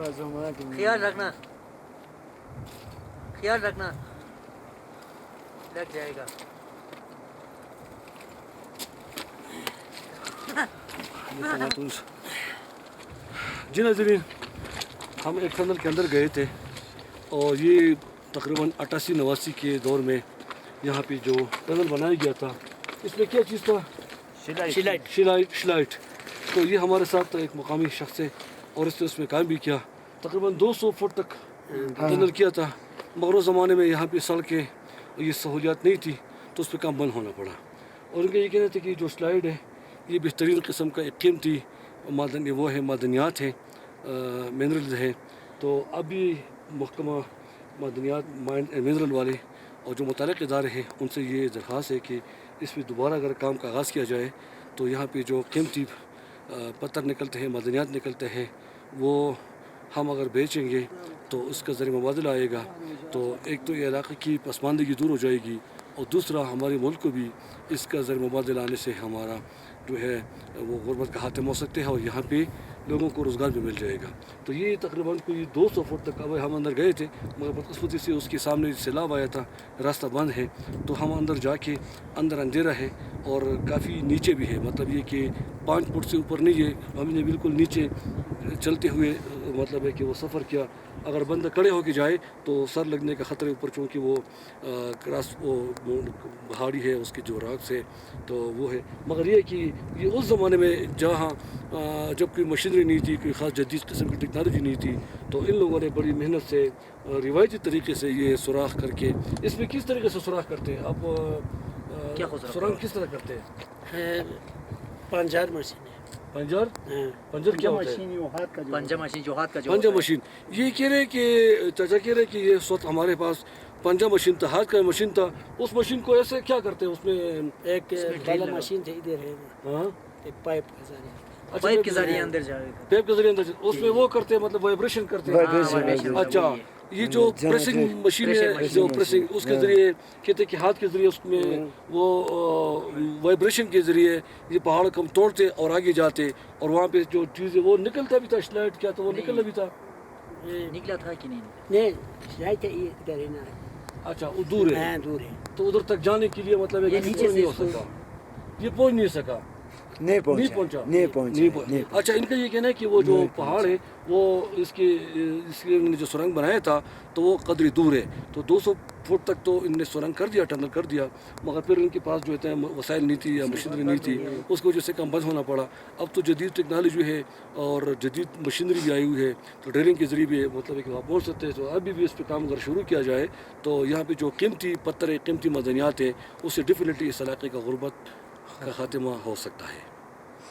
خیال رکھنا لگ جائے گا. جی ناظرین، ہم ایک ٹنل کے اندر گئے تھے اور یہ تقریباً 88-89 کے دور میں یہاں پہ جو ٹنل بنایا گیا تھا، اس میں کیا چیز تھا؟ شلائٹ. تو یہ ہمارے ساتھ ایک مقامی شخص ہے اور اس نے اس میں کام بھی کیا. تقریباً 200 فٹ تک ٹنل کیا تھا، مگر اس زمانے میں یہاں پہ سڑکیں یہ سہولیات نہیں تھی تو اس پہ کام بند ہونا پڑا. اور ان کا یہ کہنا تھا کہ جو سلائڈ ہے یہ بہترین قسم کا ایک قیمتی معدنیات ہیں، منرلز ہیں. تو اب بھی محکمہ معدنیات منرل والے اور جو متعلق ادارے ہیں ان سے یہ درخواست ہے کہ اس پہ دوبارہ اگر کام کا آغاز کیا جائے تو یہاں پہ جو قیمتی پتھر نکلتے ہیں، معدنیات نکلتے ہیں، وہ ہم اگر بیچیں گے تو اس کا ذریعہ مبادلہ آئے گا. تو ایک تو یہ علاقے کی پسماندگی دور ہو جائے گی اور دوسرا ہمارے ملک کو بھی اس کا ذریعہ مبادلہ آنے سے ہمارا جو ہے وہ غربت کا خاتمہ ہو سکتے ہیں اور یہاں پہ لوگوں کو روزگار بھی مل جائے گا. تو یہ تقریباً کوئی 200 فٹ تک اب ہم اندر گئے تھے، مگر بدقسمتی سے اس کے سامنے سیلاب آیا تھا، راستہ بند ہے. تو ہم اندر جا کے اندر اندھیرا ہے اور کافی نیچے بھی ہے، مطلب یہ کہ 5 فٹ سے اوپر نہیں ہے. ہم نے بالکل نیچے چلتے ہوئے مطلب ہے کہ وہ سفر کیا. اگر بندہ کھڑے ہو کے جائے تو سر لگنے کا خطرے اوپر، چونکہ وہ پہاڑی ہے، اس کی جو راکس ہے تو وہ ہے. مگر یہ کہ یہ اس زمانے میں جہاں جب کوئی مشینری نہیں تھی، کوئی خاص جدید قسم کی ٹیکنالوجی نہیں تھی، تو ان لوگوں نے بڑی محنت سے روایتی طریقے سے یہ سوراخ کر کے، اس میں کس طریقے سے سوراخ کرتے ہیں آپ؟ سوراخ کس طرح کرتے ہیں؟ پنجر کیا ہوتا ہے؟ پنجہ مشین جو ہاتھ کا جو پنجہ مشین. یہ کہہ رہے کہ چاچا کہہ رہے کہ یہ اس وقت ہمارے پاس پنجہ مشین تھا، ہاتھ کا مشین تھا. اس مشین کو ایسے کیا کرتے ہیں؟ اس میں ایک بڑا مشین تھا ادھر ہے، ہاں پائپ کے ذریعے، پائپ کے ذریعے اندر جائے گا. پیپ کے ذریعے اندر اس میں وہ کرتے ہیں، مطلب وائبریشن کرتے ہیں. اچھا، یہ جو پریسنگ مشین ہے، جو پریسنگ اس کے ذریعے کہتے ہیں کہ ہاتھ کے ذریعے اس میں وہ وائبریشن کے ذریعے یہ پہاڑ کو ہم توڑتے اور آگے جاتے اور وہاں پہ جو چیزیں وہ نکلتا بھی تھا. سلائڈ کیا تو وہ نکلنا بھی تھا، نکلا تھا کہ نہیں؟ نہیں شاید یہ ادھر ہے نا. اچھا وہ دور ہے، دور ہے تو ادھر تک جانے کے لیے مطلب یہ نیچے نہیں ہو سکا، یہ پہنچ نہیں سکا، نہیں پہنچا. اچھا، ان کا یہ کہنا ہے کہ وہ جو پہاڑ ہے وہ اس کے انہوں نے جو سرنگ بنایا تھا تو وہ قدری دور ہے. تو 200 فٹ تک تو ان نے سرنگ کر دیا، ٹنل کر دیا، مگر پھر ان کے پاس جو ہے وسائل نہیں تھی یا مشینری نہیں تھی، اس کی وجہ سے کام بند ہونا پڑا. اب تو جدید ٹیکنالوجی ہے اور جدید مشینری بھی آئی ہوئی ہے، تو ڈرلنگ کے ذریعے بھی مطلب ہے کہ وہاں پہنچ سکتے ہیں. تو ابھی بھی اس پہ کام اگر شروع کیا جائے تو یہاں پہ جو قیمتی پتھر ہے، قیمتی معدنیات ہیں، اس سے ڈیفینیٹلی اس علاقے کا غربت کا خاتمہ ہو سکتا ہے.